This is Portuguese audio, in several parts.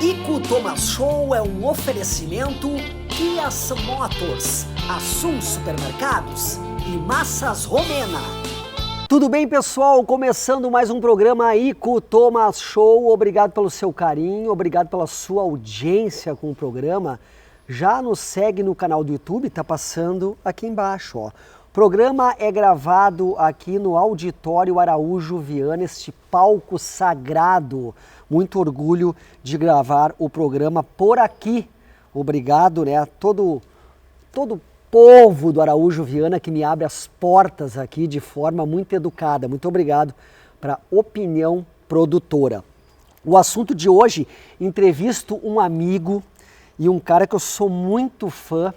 Ico Thomas Show é um oferecimento Kia Motors, Assum Supermercados e Massas Romena. Tudo bem, pessoal? Começando mais um programa Ico Thomas Show. Obrigado pelo seu carinho, obrigado pela sua audiência com o programa. Já nos segue no canal do YouTube, tá passando aqui embaixo, ó. O programa é gravado aqui no Auditório Araújo Viana, este palco sagrado. Muito orgulho de gravar o programa por aqui. Obrigado, né, a todo povo do Araújo Viana que me abre as portas aqui de forma muito educada. Muito obrigado para Opinião Produtora. O assunto de hoje, entrevisto um amigo e um cara que eu sou muito fã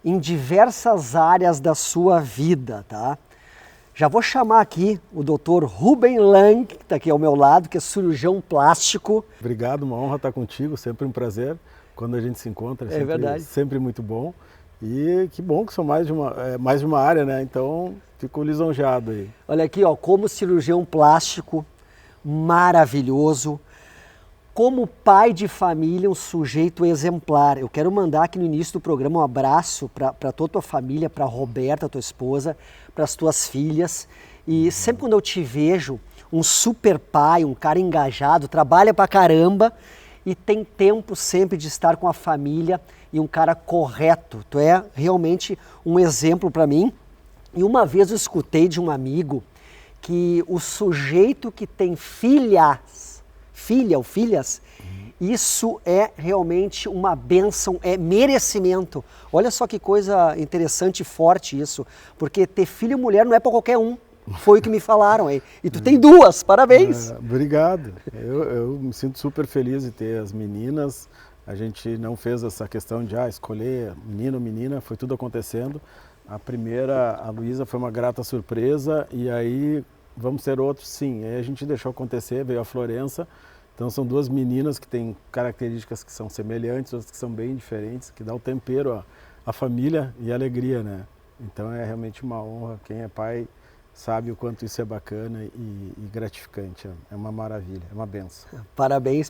em diversas áreas da sua vida, tá? Já vou chamar aqui o Dr. Ruben Lang, que está aqui ao meu lado, que é cirurgião plástico. Obrigado, uma honra estar contigo, sempre um prazer quando a gente se encontra, É verdade. Sempre muito bom. E que bom que são mais de uma área, né? Então fico lisonjeado aí. Olha aqui, ó, como cirurgião plástico, maravilhoso. Como pai de família, um sujeito exemplar. Eu quero mandar aqui no início do programa um abraço para toda a tua família, para a Roberta, tua esposa, para as tuas filhas. E sempre quando eu te vejo, um super pai, um cara engajado, trabalha pra caramba e tem tempo sempre de estar com a família e um cara correto. Tu é realmente um exemplo para mim. E uma vez eu escutei de um amigo que o sujeito que tem filha ou filhas, isso é realmente uma bênção, é merecimento. Olha só que coisa interessante e forte isso, porque ter filho e mulher não é para qualquer um, foi o que me falaram aí. E tu tem duas, parabéns! Obrigado, eu me sinto super feliz de ter as meninas. A gente não fez essa questão de escolher menino ou menina, foi tudo acontecendo. A primeira, a Luísa, foi uma grata surpresa e aí vamos ter outros, sim. Aí a gente deixou acontecer, veio a Florença. Então são duas meninas que têm características que são semelhantes, outras que são bem diferentes, que dá o tempero à família e a alegria, né? Então é realmente uma honra. Quem é pai sabe o quanto isso é bacana e gratificante. É uma maravilha, é uma benção. Parabéns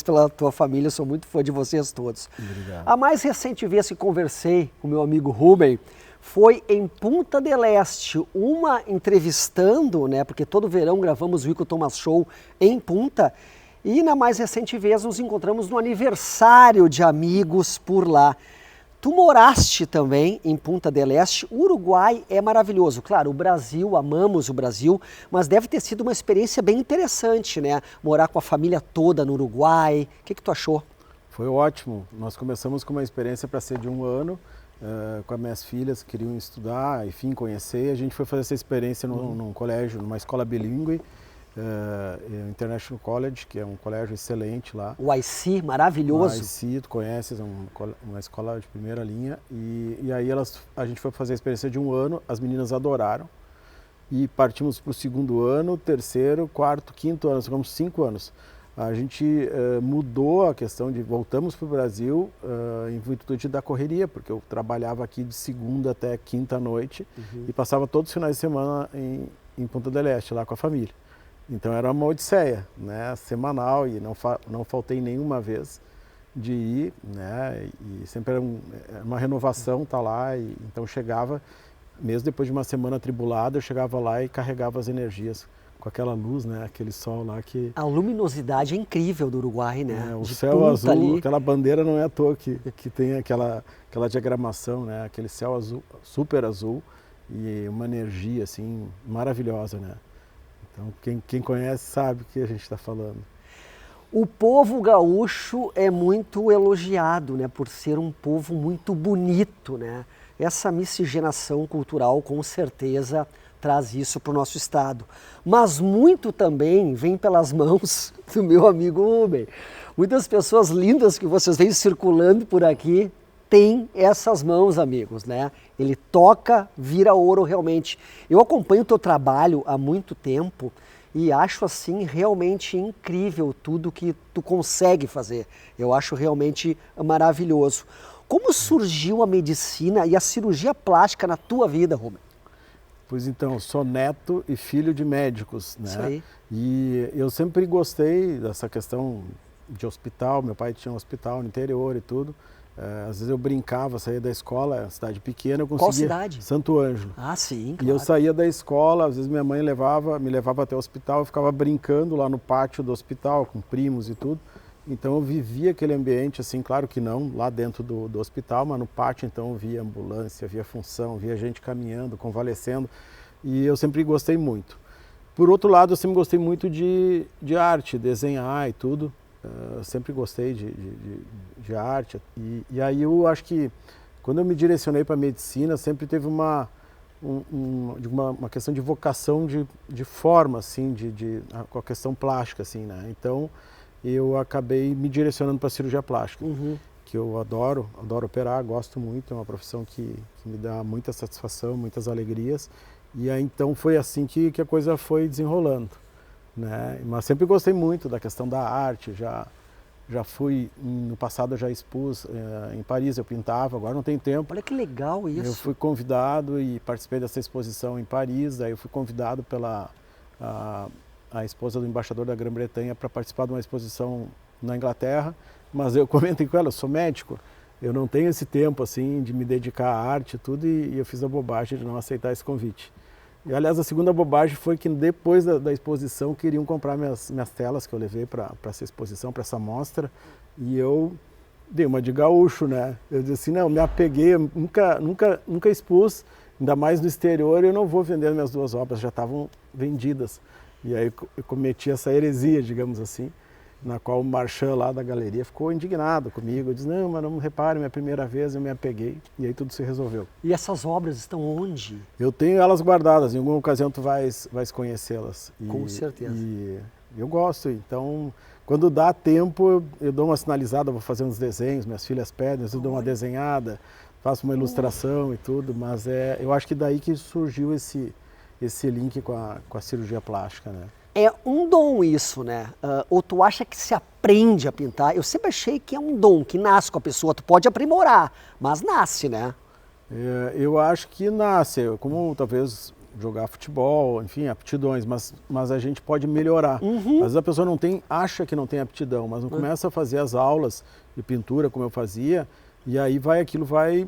pela tua família, eu sou muito fã de vocês todos. Obrigado. A mais recente vez que conversei com meu amigo Ruben foi em Punta del Este, uma entrevistando, né? Porque todo verão gravamos o Ico Thomas Show em Punta. E na mais recente vez nos encontramos no aniversário de amigos por lá. Tu moraste também em Punta del Este. O Uruguai é maravilhoso. Claro, o Brasil, amamos o Brasil, mas deve ter sido uma experiência bem interessante, né? Morar com a família toda no Uruguai. O que tu achou? Foi ótimo. Nós começamos com uma experiência para ser de um ano, com as minhas filhas que queriam estudar, enfim, conhecer. A gente foi fazer essa experiência num colégio, numa escola bilíngue. International College, que é um colégio excelente lá. O IC, maravilhoso. O IC, tu conheces, é uma escola de primeira linha. E aí a gente foi fazer a experiência de um ano, as meninas adoraram. E partimos para o segundo ano, terceiro, quarto, quinto ano, ficamos 5 anos. A gente mudou a questão de, voltamos para o Brasil em virtude da correria, porque eu trabalhava aqui de segunda até quinta noite e passava todos os finais de semana em Punta del Este, lá com a família. Então era uma odisseia, né, semanal, e não faltei nenhuma vez de ir, né, e sempre era uma renovação estar lá, e então chegava, mesmo depois de uma semana atribulada, eu chegava lá e carregava as energias com aquela luz, né, aquele sol lá que... A luminosidade é incrível do Uruguai, né? O céu azul, ali. Aquela bandeira não é à toa que tem aquela diagramação, né, aquele céu azul, super azul, e uma energia assim maravilhosa, né? Então, quem conhece sabe o que a gente está falando. O povo gaúcho é muito elogiado, né, por ser um povo muito bonito, né? Essa miscigenação cultural, com certeza, traz isso para o nosso estado. Mas muito também vem pelas mãos do meu amigo Ruben. Muitas pessoas lindas que vocês veem circulando por aqui tem essas mãos, amigos, né? Ele toca, vira ouro realmente. Eu acompanho o teu trabalho há muito tempo e acho assim realmente incrível tudo que tu consegue fazer. Eu acho realmente maravilhoso. Como surgiu a medicina e a cirurgia plástica na tua vida, Ruben? Pois então, sou neto e filho de médicos, né? Isso aí. E eu sempre gostei dessa questão de hospital, meu pai tinha um hospital no interior e tudo. Às vezes eu brincava, saía da escola, cidade pequena, eu conseguia... Qual cidade? Santo Ângelo. Ah, sim, claro. E eu saía da escola, às vezes minha mãe me levava até o hospital, eu ficava brincando lá no pátio do hospital, com primos e tudo. Então eu vivia aquele ambiente, assim, claro que não lá dentro do hospital, mas no pátio então eu via ambulância, via função, via gente caminhando, convalescendo, e eu sempre gostei muito. Por outro lado, eu sempre gostei muito de arte, desenhar e tudo. Eu sempre gostei de arte. E aí eu acho que quando eu me direcionei para a medicina, sempre teve uma questão de vocação de forma, assim, com a questão plástica, assim, né? Então eu acabei me direcionando para a cirurgia plástica, que eu adoro operar, gosto muito, é uma profissão que me dá muita satisfação, muitas alegrias. E aí então foi assim que a coisa foi desenrolando, né? Mas sempre gostei muito da questão da arte, já fui, no passado eu já expus em Paris, eu pintava, agora não tem tempo. Olha que legal isso. Eu fui convidado e participei dessa exposição em Paris, daí eu fui convidado pela a esposa do embaixador da Grã-Bretanha para participar de uma exposição na Inglaterra, mas eu comentei com ela, eu sou médico, eu não tenho esse tempo assim de me dedicar à arte e tudo, e eu fiz a bobagem de não aceitar esse convite. E aliás, a segunda bobagem foi que depois da exposição queriam comprar minhas telas que eu levei para essa exposição, para essa mostra, e eu dei uma de gaúcho, né? Eu disse assim, não, me apeguei, eu nunca expus, ainda mais no exterior, eu não vou vender minhas duas obras, já estavam vendidas. E aí eu cometi essa heresia, digamos assim, na qual o Marchand lá da galeria ficou indignado comigo. Eu disse, não, mas não repare, minha primeira vez eu me apeguei, e aí tudo se resolveu. E essas obras estão onde? Eu tenho elas guardadas, em alguma ocasião tu vais conhecê-las. Com certeza. E eu gosto, então quando dá tempo eu dou uma sinalizada, vou fazer uns desenhos, minhas filhas pedem, eu dou uma desenhada, faço uma ilustração e tudo, mas eu acho que daí que surgiu esse link com a cirurgia plástica, né? É um dom isso, né? Ou tu acha que se aprende a pintar? Eu sempre achei que é um dom que nasce com a pessoa, tu pode aprimorar, mas nasce, né? Eu acho que nasce, como talvez jogar futebol, enfim, aptidões, mas a gente pode melhorar. Às vezes a pessoa acha que não tem aptidão, mas não começa a fazer as aulas de pintura como eu fazia, e aí aquilo vai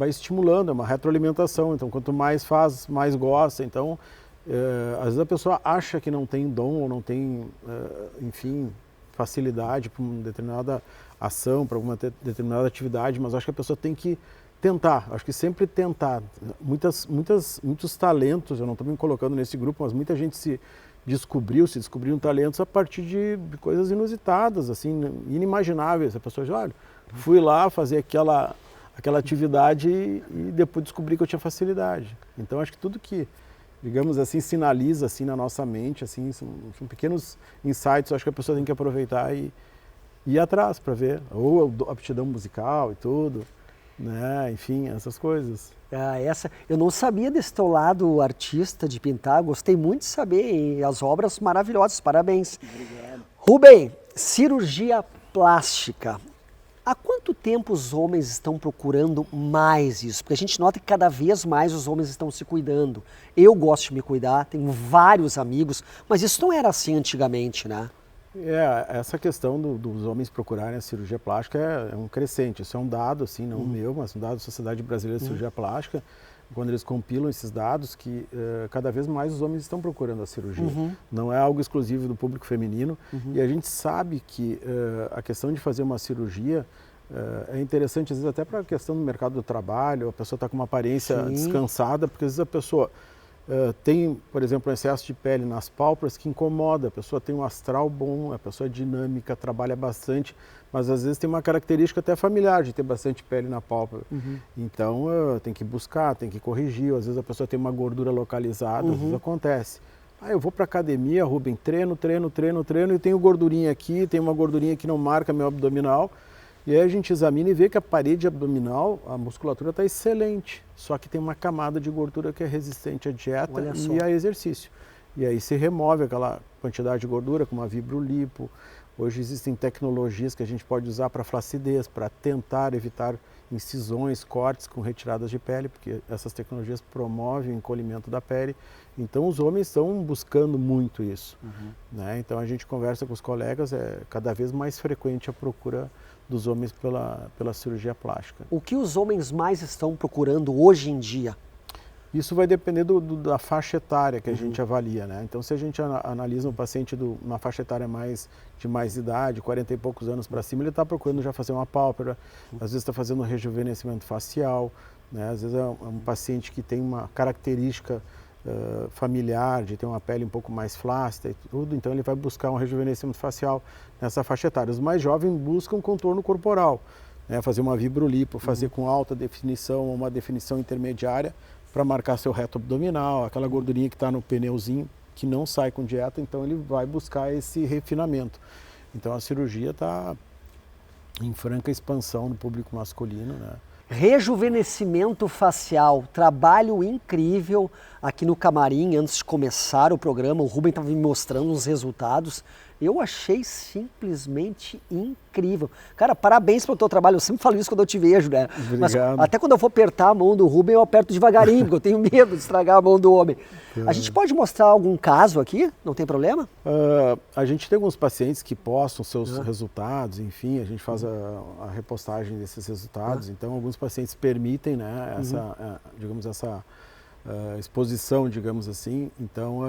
estimulando, é uma retroalimentação. Então quanto mais faz, mais gosta. Então às vezes a pessoa acha que não tem dom ou não tem, enfim, facilidade para uma determinada ação, para alguma determinada atividade, mas acho que a pessoa tem que tentar, acho que sempre tentar. Muitos talentos, eu não estou me colocando nesse grupo, mas muita gente se descobriram talentos a partir de coisas inusitadas, assim, inimagináveis. A pessoa diz, olha, fui lá fazer aquela atividade e depois descobri que eu tinha facilidade. Então acho que tudo que, digamos assim, sinaliza assim na nossa mente, assim, são pequenos insights, acho que a pessoa tem que aproveitar e ir atrás para ver, ou a aptidão musical e tudo, né? Enfim, essas coisas. Eu não sabia desse teu lado artista de pintar, gostei muito de saber, e as obras maravilhosas, parabéns. Obrigado. Rubem, cirurgia plástica. Há quanto tempo os homens estão procurando mais isso? Porque a gente nota que cada vez mais os homens estão se cuidando. Eu gosto de me cuidar, tenho vários amigos, mas isso não era assim antigamente, né? Essa questão dos homens procurarem a cirurgia plástica é um crescente. Isso é um dado, assim, não meu, mas um dado da Sociedade Brasileira de Cirurgia Plástica, quando eles compilam esses dados, que cada vez mais os homens estão procurando a cirurgia. Não é algo exclusivo do público feminino. E a gente sabe que a questão de fazer uma cirurgia é interessante, às vezes, até para a questão do mercado do trabalho. A pessoa está com uma aparência descansada, porque às vezes a pessoa tem, por exemplo, um excesso de pele nas pálpebras que incomoda. A pessoa tem um astral bom, a pessoa é dinâmica, trabalha bastante, mas às vezes tem uma característica até familiar de ter bastante pele na pálpebra. Então tem que buscar, tem que corrigir. Às vezes a pessoa tem uma gordura localizada, às vezes acontece. Eu vou para academia, Rubem, treino e tenho gordurinha aqui, tem uma gordurinha que não marca meu abdominal. E aí a gente examina e vê que a parede abdominal, a musculatura está excelente, só que tem uma camada de gordura que é resistente à dieta e a exercício. E aí se remove aquela quantidade de gordura com uma vibrolipo, Hoje existem tecnologias que a gente pode usar para flacidez, para tentar evitar incisões, cortes com retiradas de pele, porque essas tecnologias promovem o encolhimento da pele. Então os homens estão buscando muito isso. Né? Então a gente conversa com os colegas, é cada vez mais frequente a procura dos homens pela cirurgia plástica. O que os homens mais estão procurando hoje em dia? Isso vai depender da faixa etária que a gente avalia, né? Então, se a gente analisa um paciente uma faixa etária de mais idade, 40 e poucos anos para cima, ele está procurando já fazer uma pálpebra, às vezes está fazendo um rejuvenescimento facial, né? Às vezes é um paciente que tem uma característica familiar, de ter uma pele um pouco mais flácida e tudo, então ele vai buscar um rejuvenescimento facial nessa faixa etária. Os mais jovens buscam contorno corporal, né? Fazer uma vibrolipo, fazer com alta definição ou uma definição intermediária, para marcar seu reto abdominal, aquela gordurinha que está no pneuzinho, que não sai com dieta, então ele vai buscar esse refinamento. Então a cirurgia está em franca expansão no público masculino, né? Rejuvenescimento facial, trabalho incrível aqui no camarim. Antes de começar o programa, o Rubem estava me mostrando os resultados. Eu achei simplesmente incrível. Cara, parabéns pelo teu trabalho. Eu sempre falo isso quando eu te vejo, né? Obrigado. Mas até quando eu for apertar a mão do Rubem, eu aperto devagarinho, porque eu tenho medo de estragar a mão do homem. A gente pode mostrar algum caso aqui? Não tem problema? A gente tem alguns pacientes que postam seus resultados, enfim, a gente faz a repostagem desses resultados. Então, alguns pacientes permitem, né, essa exposição, digamos assim. Então,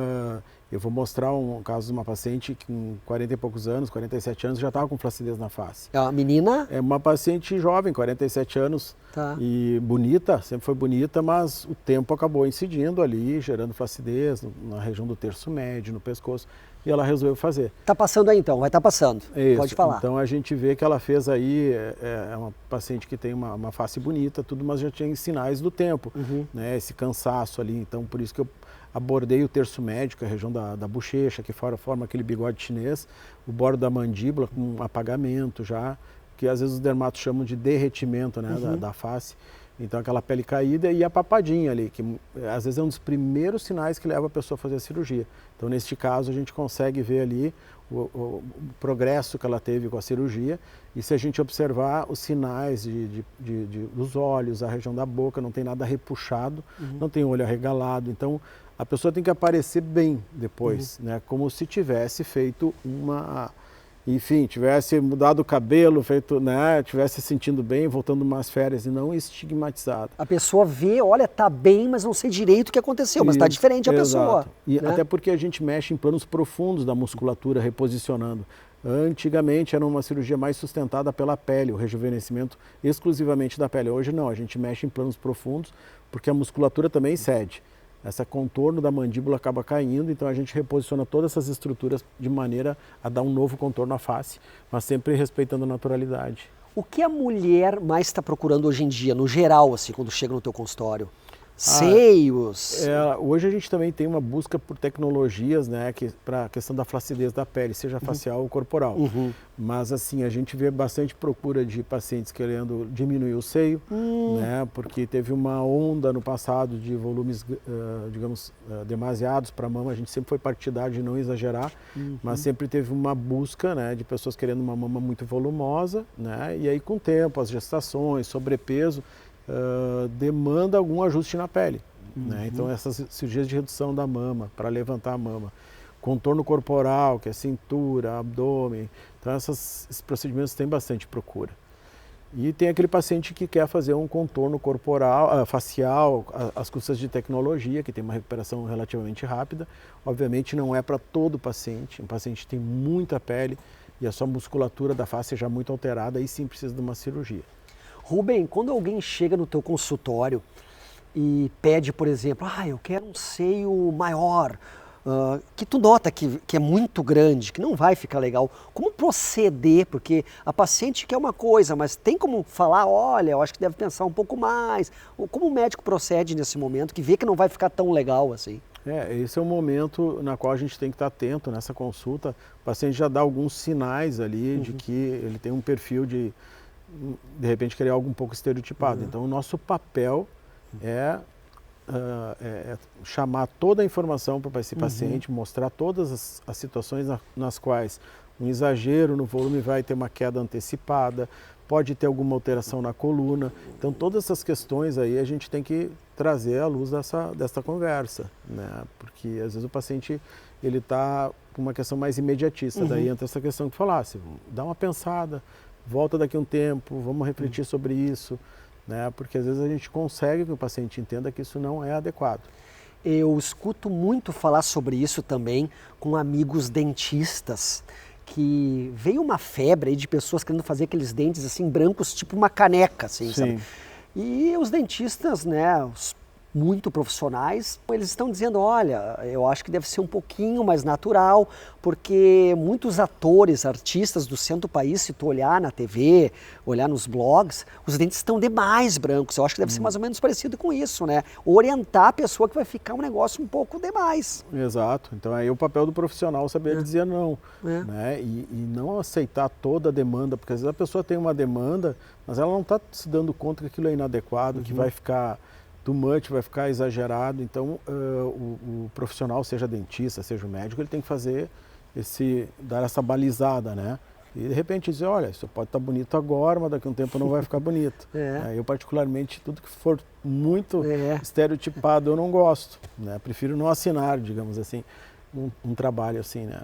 eu vou mostrar um caso de uma paciente que com 40 e poucos anos, 47 anos, já estava com flacidez na face. É uma menina? É uma paciente jovem, 47 anos, e bonita, sempre foi bonita, mas o tempo acabou incidindo ali, gerando flacidez na região do terço médio, no pescoço, e ela resolveu fazer. Tá passando aí então, vai estar passando. Isso. Pode falar. Então a gente vê que ela fez aí, é uma paciente que tem uma face bonita, tudo, mas já tinha sinais do tempo, né? Esse cansaço ali, então por isso que eu abordei o terço médio, que é a região da bochecha, que forma aquele bigode chinês, o bordo da mandíbula com um apagamento já, que às vezes os dermatos chamam de derretimento, né, da face. Então aquela pele caída e a papadinha ali, que às vezes é um dos primeiros sinais que leva a pessoa a fazer a cirurgia. Então neste caso a gente consegue ver ali o progresso que ela teve com a cirurgia, e se a gente observar os sinais dos olhos, a região da boca, não tem nada repuxado, não tem olho arregalado, então a pessoa tem que aparecer bem depois, né? Como se tivesse feito enfim, tivesse mudado o cabelo, né? Tivesse se sentindo bem, voltando umas férias e não estigmatizado. A pessoa vê, olha, tá bem, mas não sei direito o que aconteceu, mas tá diferente a pessoa. E né? Até porque a gente mexe em planos profundos da musculatura, reposicionando. Antigamente era uma cirurgia mais sustentada pela pele, o rejuvenescimento exclusivamente da pele. Hoje não, a gente mexe em planos profundos porque a musculatura também cede. Esse contorno da mandíbula acaba caindo, então a gente reposiciona todas essas estruturas de maneira a dar um novo contorno à face, mas sempre respeitando a naturalidade. O que a mulher mais está procurando hoje em dia, no geral, assim, quando chega no teu consultório? Seios? Hoje a gente também tem uma busca por tecnologias, né, para a questão da flacidez da pele, seja facial ou corporal. Mas assim, a gente vê bastante procura de pacientes querendo diminuir o seio, né, porque teve uma onda no passado de volumes, digamos, demasiados para a mama. A gente sempre foi partidário de não exagerar, mas sempre teve uma busca, né, de pessoas querendo uma mama muito volumosa, né, e aí com o tempo, as gestações, sobrepeso, demanda algum ajuste na pele, né? Então essas cirurgias de redução da mama, para levantar a mama, contorno corporal, que é cintura, abdômen, então esses procedimentos têm bastante procura. E tem aquele paciente que quer fazer um contorno corporal, facial, às custas de tecnologia, que tem uma recuperação relativamente rápida. Obviamente não é para todo paciente, um paciente que tem muita pele e a sua musculatura da face é já muito alterada, aí sim precisa de uma cirurgia. Rubem, quando alguém chega no teu consultório e pede, por exemplo, eu quero um seio maior, que tu nota que é muito grande, que não vai ficar legal, como proceder? Porque a paciente quer uma coisa, mas tem como falar, olha, eu acho que deve pensar um pouco mais. Como o médico procede nesse momento, que vê que não vai ficar tão legal assim? Esse é um momento na qual a gente tem que estar atento nessa consulta. O paciente já dá alguns sinais ali de que ele tem um perfil de repente querer algo um pouco estereotipado. Então o nosso papel é chamar toda a informação para esse paciente, mostrar todas as situações nas quais um exagero no volume, vai ter uma queda antecipada, pode ter alguma alteração na coluna. Então, todas essas questões aí a gente tem que trazer à luz dessa conversa, né? Porque às vezes o paciente ele está com uma questão mais imediatista, daí entra essa questão que tu falasse, dá uma pensada, volta daqui a um tempo, vamos refletir sobre isso, né? Porque às vezes a gente consegue que o paciente entenda que isso não é adequado. Eu escuto muito falar sobre isso também com amigos dentistas, que veio uma febre aí de pessoas querendo fazer aqueles dentes assim brancos, tipo uma caneca, assim, sabe? E os dentistas, né, os muito profissionais, eles estão dizendo, olha, eu acho que deve ser um pouquinho mais natural, porque muitos atores, artistas do centro do país, se tu olhar na TV, olhar nos blogs, os dentes estão demais brancos. Eu acho que deve ser mais ou menos parecido com isso, né? Orientar a pessoa que vai ficar um negócio um pouco demais. Exato. Então aí o papel do profissional saber dizer não, né? E não aceitar toda a demanda, porque às vezes a pessoa tem uma demanda, mas ela não está se dando conta que aquilo é inadequado, que vai ficar too much, vai ficar exagerado. Então o profissional, seja dentista, seja o médico, ele tem que fazer dar essa balizada, né? E de repente dizer, olha, isso pode estar bonito agora, mas daqui a um tempo não vai ficar bonito. Eu particularmente, tudo que for muito estereotipado eu não gosto, né? Prefiro não assinar, digamos assim, um trabalho assim, né?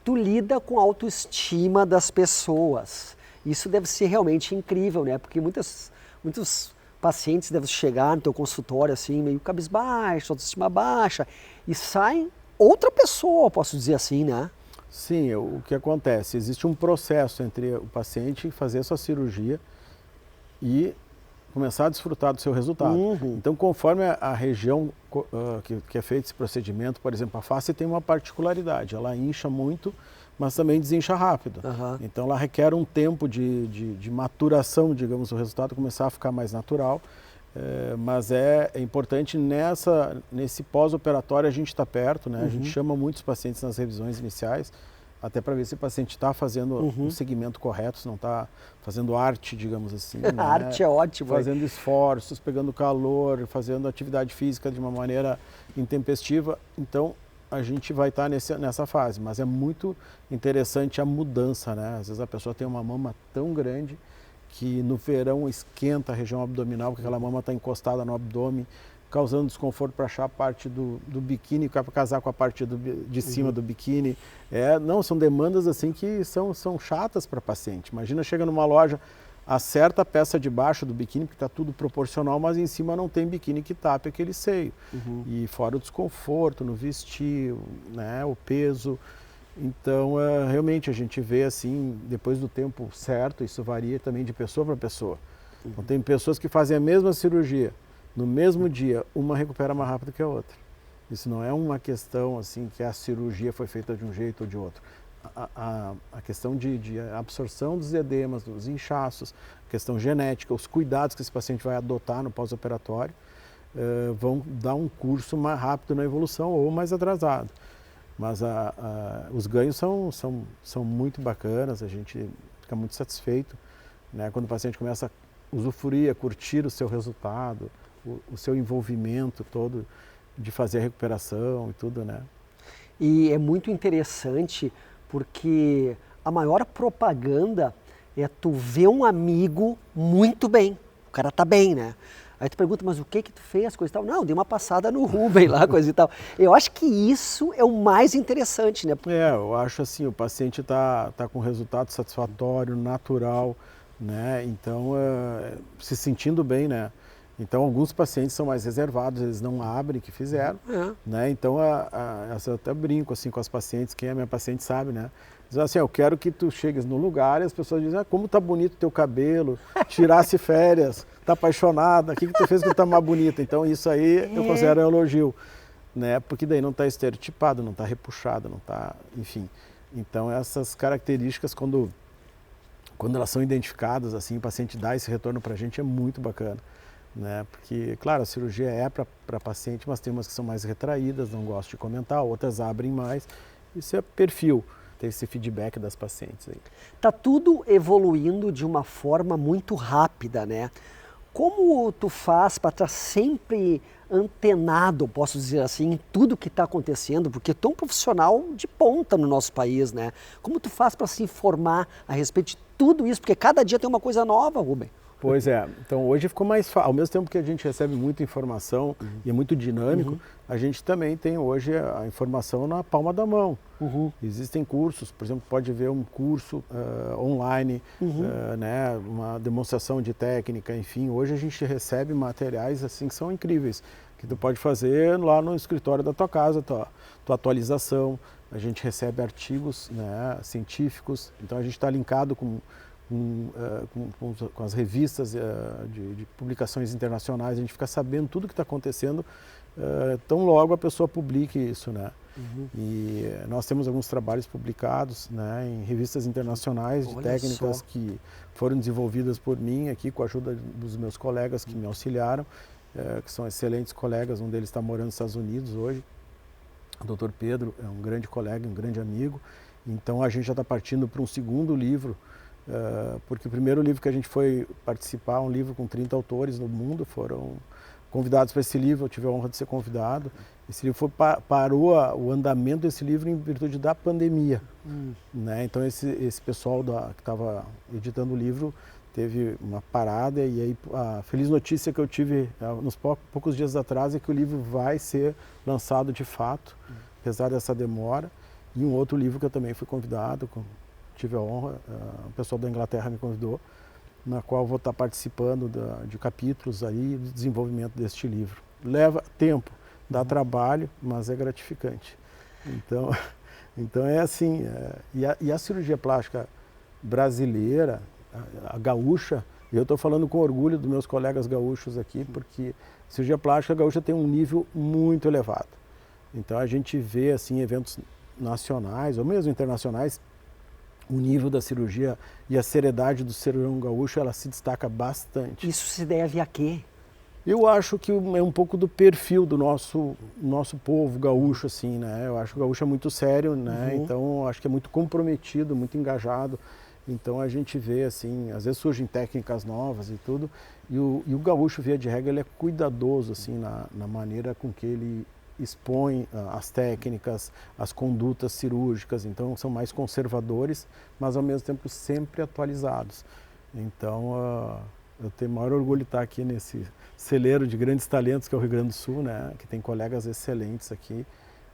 Tu lida com a autoestima das pessoas. Isso deve ser realmente incrível, né? Porque muitos pacientes devem chegar no teu consultório assim, meio cabisbaixo, autoestima baixa, e saem outra pessoa, posso dizer assim, né? Sim, o que acontece? Existe um processo entre o paciente fazer a sua cirurgia e começar a desfrutar do seu resultado. Então, conforme a região que é feito esse procedimento, por exemplo, a face tem uma particularidade, ela incha muito, mas também desincha rápido. Então, ela requer um tempo de maturação, digamos, o resultado começar a ficar mais natural. Mas é importante nesse pós-operatório a gente está perto, né? A gente chama muitos pacientes nas revisões iniciais, até para ver se o paciente está fazendo o segmento correto, se não está fazendo arte, digamos assim. Né? A arte é ótimo. Fazendo esforços, pegando calor, fazendo atividade física de uma maneira intempestiva. Então, a gente vai estar nessa fase, mas é muito interessante a mudança, né? Às vezes a pessoa tem uma mama tão grande que no verão esquenta a região abdominal, porque aquela mama está encostada no abdômen, causando desconforto para achar a parte do biquíni, para casar com a parte de cima do biquíni. Não, são demandas assim que são chatas para paciente. Imagina, chega numa loja, acerta a peça de baixo do biquíni, porque está tudo proporcional, mas em cima não tem biquíni que tape aquele seio. E fora o desconforto no vestir, né, o peso. Então, realmente, a gente vê assim, depois do tempo certo, isso varia também de pessoa para pessoa. Então, tem pessoas que fazem a mesma cirurgia, no mesmo dia, uma recupera mais rápido que a outra. Isso não é uma questão assim que a cirurgia foi feita de um jeito ou de outro. A questão de absorção dos edemas, dos inchaços, a questão genética, os cuidados que esse paciente vai adotar no pós-operatório, vão dar um curso mais rápido na evolução ou mais atrasado. Mas os ganhos são muito bacanas, a gente fica muito satisfeito, né? Quando o paciente começa a usufruir, a curtir o seu resultado, o seu envolvimento todo de fazer a recuperação e tudo, né? E é muito interessante porque a maior propaganda é tu ver um amigo muito bem, o cara tá bem, né? Aí tu pergunta, mas o que tu fez, coisa e tal? Não, dei uma passada no Rubem lá, coisa e tal. Eu acho que isso é o mais interessante, né? Eu acho assim, o paciente tá com resultado satisfatório, natural, né? Então, se sentindo bem, né? Então, alguns pacientes são mais reservados, eles não abrem que fizeram, né? Então, eu até brinco assim com as pacientes, quem é minha paciente sabe, né? Diz assim, eu quero que tu chegues no lugar e as pessoas dizem, como tá bonito o teu cabelo, tirasse férias, tá apaixonada, o que tu fez que tu tá mais bonita? Então, isso aí eu considero um elogio, né? Porque daí não tá estereotipado, não tá repuxado, não tá, enfim. Então, essas características, quando elas são identificadas, assim, o paciente dá esse retorno pra gente, é muito bacana. Né? Porque, claro, a cirurgia é para paciente, mas tem umas que são mais retraídas, não gosto de comentar, outras abrem mais. Isso é perfil, ter esse feedback das pacientes aí. Tá tudo evoluindo de uma forma muito rápida, né? Como tu faz para estar sempre antenado, posso dizer assim, em tudo que está acontecendo, porque tu é um profissional de ponta no nosso país, né? Como tu faz para se informar a respeito de tudo isso? Porque cada dia tem uma coisa nova, Rubem. Pois é, então hoje ficou mais fácil, ao mesmo tempo que a gente recebe muita informação e é muito dinâmico, a gente também tem hoje a informação na palma da mão. Existem cursos, por exemplo, pode ver um curso online, né, uma demonstração de técnica, enfim, hoje a gente recebe materiais assim que são incríveis, que tu pode fazer lá no escritório da tua casa, tua atualização, a gente recebe artigos, né, científicos, então a gente está linkado com as revistas de publicações internacionais, a gente fica sabendo tudo o que está acontecendo, tão logo a pessoa publique isso, né? E nós temos alguns trabalhos publicados, né, em revistas internacionais de técnicas que foram desenvolvidas por mim aqui com a ajuda dos meus colegas que me auxiliaram, que são excelentes colegas, um deles está morando nos Estados Unidos hoje, o Dr. Pedro é um grande colega, um grande amigo, então a gente já está partindo para um segundo livro, porque o primeiro livro que a gente foi participar, um livro com 30 autores no mundo, foram convidados para esse livro, eu tive a honra de ser convidado. Esse livro parou o andamento desse livro em virtude da pandemia. Né? Então esse pessoal que estava editando o livro teve uma parada e aí a feliz notícia que eu tive nos poucos dias atrás é que o livro vai ser lançado de fato, apesar dessa demora. E um outro livro que eu também fui convidado, tive a honra, o pessoal da Inglaterra me convidou, na qual vou estar participando de capítulos aí do desenvolvimento deste livro. Leva tempo, dá trabalho, mas é gratificante. Então é assim, e a cirurgia plástica brasileira, a gaúcha, eu estou falando com orgulho dos meus colegas gaúchos aqui, porque a cirurgia plástica gaúcha tem um nível muito elevado. Então a gente vê assim eventos nacionais ou mesmo internacionais, o nível da cirurgia e a seriedade do cirurgião gaúcho, ela se destaca bastante. Isso se deve a quê? Eu acho que é um pouco do perfil do nosso povo gaúcho, assim, né? Eu acho que o gaúcho é muito sério, né? Então, acho que é muito comprometido, muito engajado. Então, a gente vê, assim, às vezes surgem técnicas novas e tudo. E o gaúcho, via de regra, ele é cuidadoso, assim, na maneira com que ele expõe as técnicas, as condutas cirúrgicas, então são mais conservadores, mas ao mesmo tempo sempre atualizados. Então eu tenho o maior orgulho de estar aqui nesse celeiro de grandes talentos que é o Rio Grande do Sul, né, que tem colegas excelentes aqui,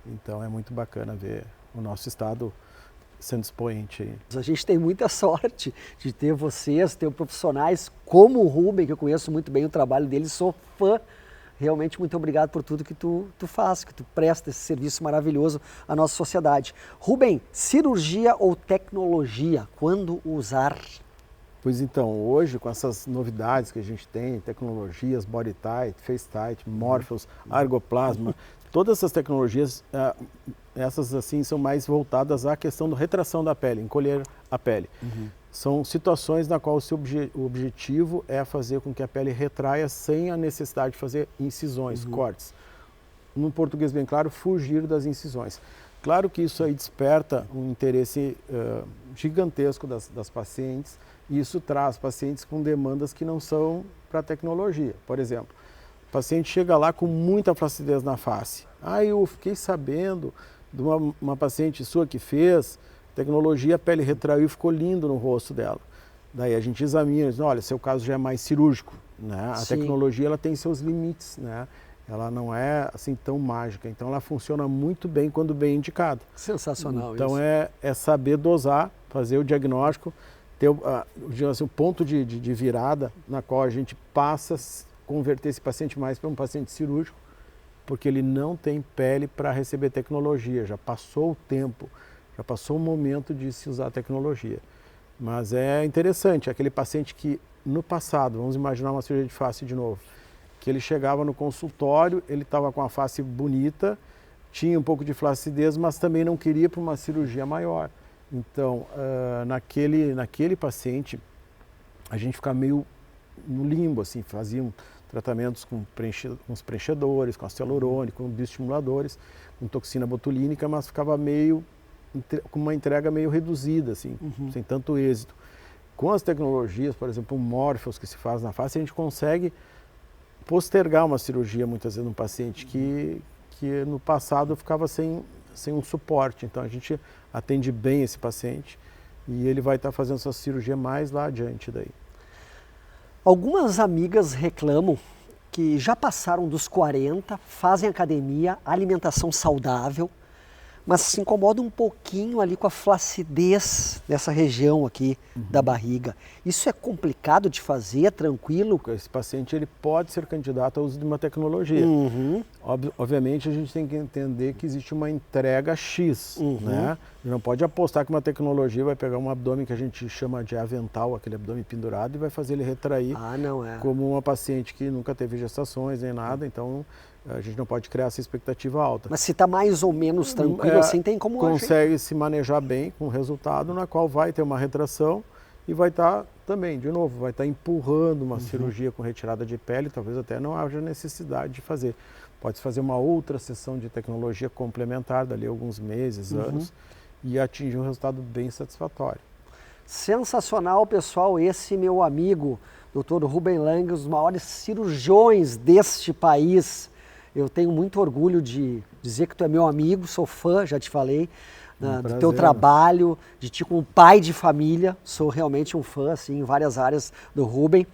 então é muito bacana ver o nosso estado sendo expoente aí. A gente tem muita sorte de ter vocês, ter profissionais como o Rubem, que eu conheço muito bem o trabalho dele, sou fã. Realmente muito obrigado por tudo que tu faz, que tu presta esse serviço maravilhoso à nossa sociedade. Rubem, cirurgia ou tecnologia, quando usar? Pois então, hoje com essas novidades que a gente tem, tecnologias, BodyTite, FaceTite, Morpheus, Argoplasma, todas essas tecnologias, essas assim são mais voltadas à questão da retração da pele, encolher a pele. São situações na qual o objetivo é fazer com que a pele retraia sem a necessidade de fazer incisões, cortes. No português bem claro, fugir das incisões. Claro que isso aí desperta um interesse gigantesco das pacientes e isso traz pacientes com demandas que não são para a tecnologia. Por exemplo, o paciente chega lá com muita flacidez na face. Eu fiquei sabendo de uma paciente sua que fez tecnologia, a pele retraiu e ficou lindo no rosto dela. Daí a gente examina, diz, olha, seu caso já é mais cirúrgico, né? A tecnologia ela tem seus limites, né? Ela não é assim tão mágica, então ela funciona muito bem quando bem indicada. Sensacional então, isso. Então é saber dosar, fazer o diagnóstico, ter o ponto de virada na qual a gente passa a converter esse paciente mais para um paciente cirúrgico, porque ele não tem pele para receber tecnologia, já passou o tempo, já passou o momento de se usar a tecnologia. Mas é interessante, aquele paciente que no passado, vamos imaginar uma cirurgia de face de novo, que ele chegava no consultório, ele estava com a face bonita, tinha um pouco de flacidez, mas também não queria para uma cirurgia maior. Então, naquele paciente, a gente ficava meio no limbo, assim, faziam tratamentos com os preenchedores, com ácido hialurônico, com bioestimuladores, com toxina botulínica, mas ficava meio com uma entrega meio reduzida, assim, sem tanto êxito. Com as tecnologias, por exemplo, o Morpheus que se faz na face, a gente consegue postergar uma cirurgia, muitas vezes, no paciente que no passado ficava sem um suporte. Então, a gente atende bem esse paciente e ele vai estar fazendo essa cirurgia mais lá adiante daí. Algumas amigas reclamam que já passaram dos 40, fazem academia, alimentação saudável, mas se incomodam um pouquinho ali com a flacidez dessa região aqui da barriga. Isso é complicado de fazer, é tranquilo? Esse paciente ele pode ser candidato ao uso de uma tecnologia. Obviamente a gente tem que entender que existe uma entrega X, né? A gente não pode apostar que uma tecnologia vai pegar um abdômen que a gente chama de avental, aquele abdômen pendurado, e vai fazer ele retrair como uma paciente que nunca teve gestações nem nada, então a gente não pode criar essa expectativa alta. Mas se está mais ou menos tranquilo assim, tem como consegue se manejar bem com o resultado, na qual vai ter uma retração e vai estar também, de novo, vai estar empurrando uma cirurgia com retirada de pele, talvez até não haja necessidade de fazer. Pode-se fazer uma outra sessão de tecnologia complementar, dali a alguns meses, anos, e atingir um resultado bem satisfatório. Sensacional, pessoal, esse meu amigo, Dr. Rubem Lang, um dos maiores cirurgiões deste país. Eu tenho muito orgulho de dizer que tu é meu amigo, sou fã, já te falei, do teu trabalho, de ti como pai de família, sou realmente um fã, assim, em várias áreas do Rubem.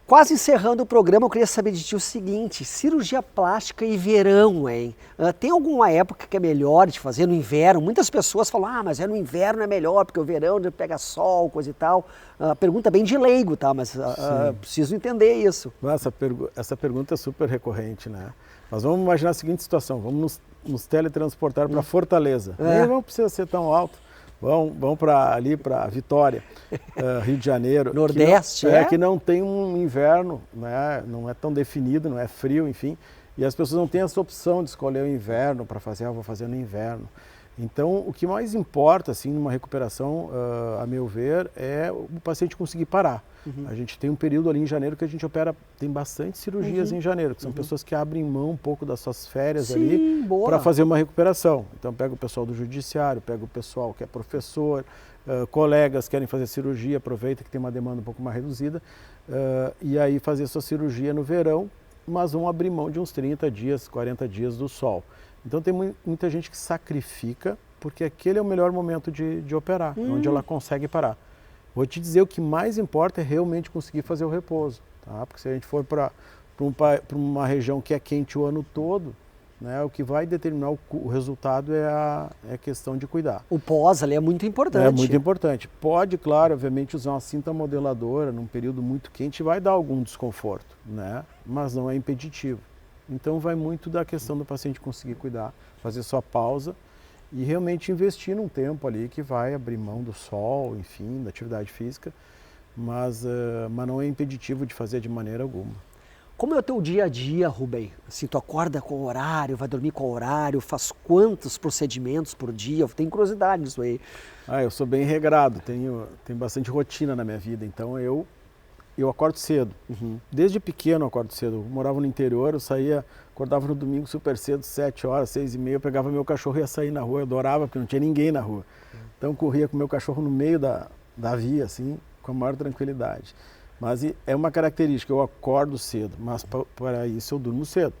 Quase encerrando o programa, eu queria saber de ti o seguinte, cirurgia plástica e verão, hein? Tem alguma época que é melhor de fazer no inverno? Muitas pessoas falam, mas no inverno é melhor, porque o verão pega sol, coisa e tal. Pergunta bem de leigo, tá? Mas preciso entender isso. Essa pergunta é super recorrente, né? Nós vamos imaginar a seguinte situação, vamos nos teletransportar para Fortaleza. Nem não precisa ser tão alto. Vamos ali para Vitória, Rio de Janeiro. Nordeste, que não tem um inverno, né? Não é tão definido, não é frio, enfim. E as pessoas não têm essa opção de escolher o inverno para fazer, vou fazer no inverno. Então, o que mais importa, assim, numa recuperação, a meu ver, é o paciente conseguir parar. A gente tem um período ali em janeiro que a gente opera, tem bastante cirurgias em janeiro, que são pessoas que abrem mão um pouco das suas férias ali para fazer uma recuperação. Então, pega o pessoal do judiciário, pega o pessoal que é professor, colegas querem fazer cirurgia, aproveita que tem uma demanda um pouco mais reduzida, e aí fazer sua cirurgia no verão, mas vão abrir mão de uns 30 dias, 40 dias do sol. Então tem muita gente que sacrifica, porque aquele é o melhor momento de operar, onde ela consegue parar. Vou te dizer, o que mais importa é realmente conseguir fazer o repouso, tá? Porque se a gente for para uma região que é quente o ano todo, né, o que vai determinar o resultado é a questão de cuidar. O pós ali é muito importante. É muito importante. Pode, claro, obviamente, usar uma cinta modeladora num período muito quente vai dar algum desconforto, né? Mas não é impeditivo. Então vai muito da questão do paciente conseguir cuidar, fazer sua pausa e realmente investir num tempo ali que vai abrir mão do sol, enfim, da atividade física, mas não é impeditivo de fazer de maneira alguma. Como é o teu dia a dia, Rubem? Assim, tu acorda com o horário, vai dormir com o horário, faz quantos procedimentos por dia? Eu tenho curiosidade nisso aí. Eu sou bem regrado, tenho bastante rotina na minha vida, então eu acordo cedo. Desde pequeno eu acordo cedo. Eu morava no interior, acordava no domingo super cedo, 7 horas, 6h30, eu pegava meu cachorro e ia sair na rua. Eu adorava, porque não tinha ninguém na rua. Então eu corria com meu cachorro no meio da via, assim, com a maior tranquilidade. Mas é uma característica, eu acordo cedo, mas para isso eu durmo cedo.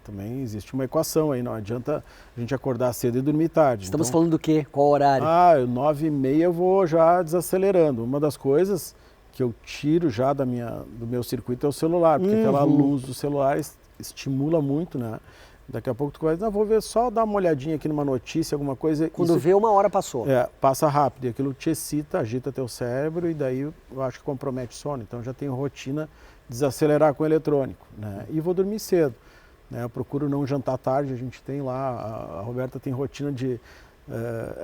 Também existe uma equação aí, não adianta a gente acordar cedo e dormir tarde. Estamos falando do quê? Qual horário? 9h30 eu vou já desacelerando. Uma das coisas que eu tiro já do meu circuito é o celular, porque aquela luz do celular estimula muito, né? Daqui a pouco tu vai dizer, vou ver, só dar uma olhadinha aqui numa notícia, alguma coisa. Quando vê, 1 hora passou. Passa rápido, e aquilo te excita, agita teu cérebro, e daí eu acho que compromete o sono. Então já tenho rotina de desacelerar com o eletrônico, né? E vou dormir cedo, né? Eu procuro não jantar tarde, a gente tem lá, a Roberta tem rotina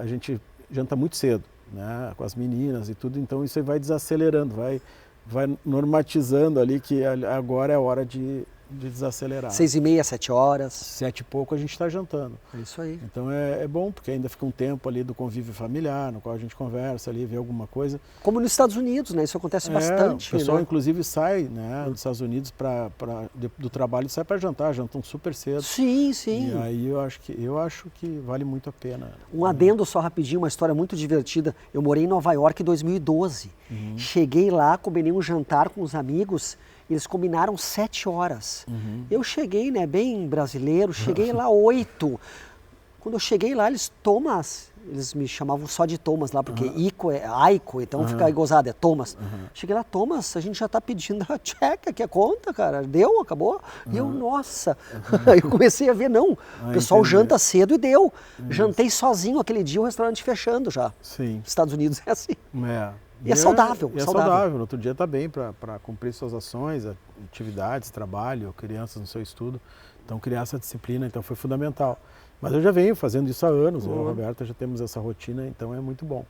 a gente janta muito cedo, né, com as meninas e tudo, então isso aí vai desacelerando, vai normatizando ali que agora é a hora de desacelerar. 6h30, 7 horas. 7 e pouco a gente está jantando. É isso aí. Então é bom, porque ainda fica um tempo ali do convívio familiar, no qual a gente conversa ali, vê alguma coisa. Como nos Estados Unidos, né? Isso acontece bastante. O pessoal, né? inclusive, sai, né, dos Estados Unidos do trabalho, sai para jantam super cedo. Sim. E aí eu acho que vale muito a pena. Um adendo só rapidinho, uma história muito divertida. Eu morei em Nova York em 2012. Cheguei lá, combinei um jantar com os amigos Eles combinaram 7 horas. Eu cheguei, né, bem brasileiro, cheguei lá 8. Quando eu cheguei lá, eles me chamavam só de Thomas lá, porque Ico é Aiko, então fica aí gozado, é Thomas. Cheguei lá, Thomas, a gente já tá pedindo a checa, que é conta, cara. Deu, acabou. E eu, nossa. Aí eu comecei a ver, não, o pessoal janta cedo e deu. Jantei sozinho aquele dia, o restaurante fechando já. Sim. Estados Unidos é assim. E é saudável. saudável. É saudável. No outro dia tá bem para cumprir suas ações, atividades, trabalho, crianças no seu estudo. Então criar essa disciplina então foi fundamental. Mas eu já venho fazendo isso há anos, eu e a Roberta já temos essa rotina, então é muito bom.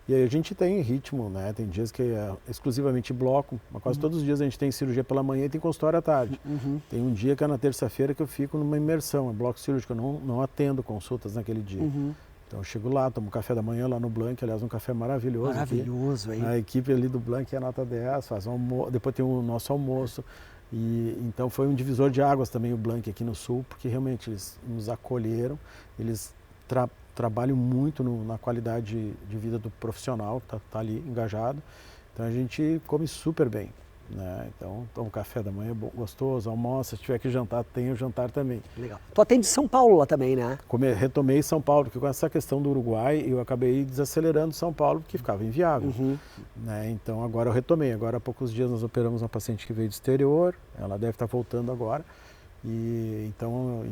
E aí a gente tem ritmo, né? Tem dias que é exclusivamente bloco, mas quase todos os dias a gente tem cirurgia pela manhã e tem consultório à tarde. Tem um dia que é na terça-feira que eu fico numa imersão, é bloco cirúrgico, eu não atendo consultas naquele dia. Então eu chego lá, tomo café da manhã lá no Blank, aliás, um café maravilhoso. Maravilhoso, aqui. hein? A equipe ali do Blank é nota 10, faz depois tem o nosso almoço. E então foi um divisor de águas também o Blank aqui no Sul, porque realmente eles nos acolheram, eles trabalham muito na qualidade de vida do profissional que tá ali engajado. Então a gente come super bem, né? Então toma café da manhã gostoso, almoça, se tiver que jantar, tem o jantar também. Legal. Tu atende São Paulo lá também, né? Retomei São Paulo, porque com essa questão do Uruguai eu acabei desacelerando São Paulo, porque ficava inviável. Né? Então agora eu retomei, agora há poucos dias nós operamos uma paciente que veio do exterior, ela deve estar voltando agora. E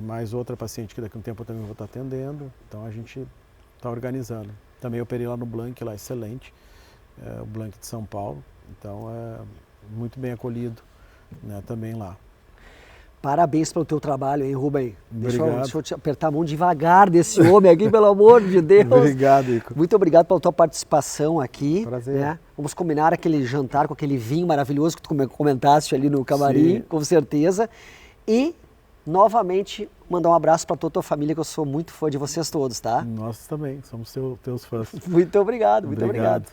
mais outra paciente que daqui a um tempo eu também vou estar atendendo, então a gente está organizando. Também operei lá no Blank, lá excelente, o Blank de São Paulo, então é muito bem acolhido, né, também lá. Parabéns pelo teu trabalho, hein, Rubem? Deixa eu te apertar a mão devagar desse homem aqui, pelo amor de Deus. Obrigado, Ico. Muito obrigado pela tua participação aqui. Prazer. Né? Vamos combinar aquele jantar com aquele vinho maravilhoso que tu comentaste ali no camarim, com certeza. E, novamente, mandar um abraço para toda a tua família, que eu sou muito fã de vocês todos, tá? Nós também, somos teus fãs. Muito obrigado, muito obrigado.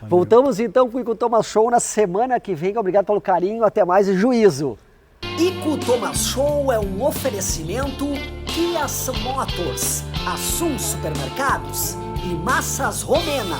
Voltamos então com o Ico Thomas Show na semana que vem. Obrigado pelo carinho, até mais e juízo. Ico Thomas Show é um oferecimento Kia Motors, Assum Supermercados e Massas Romena.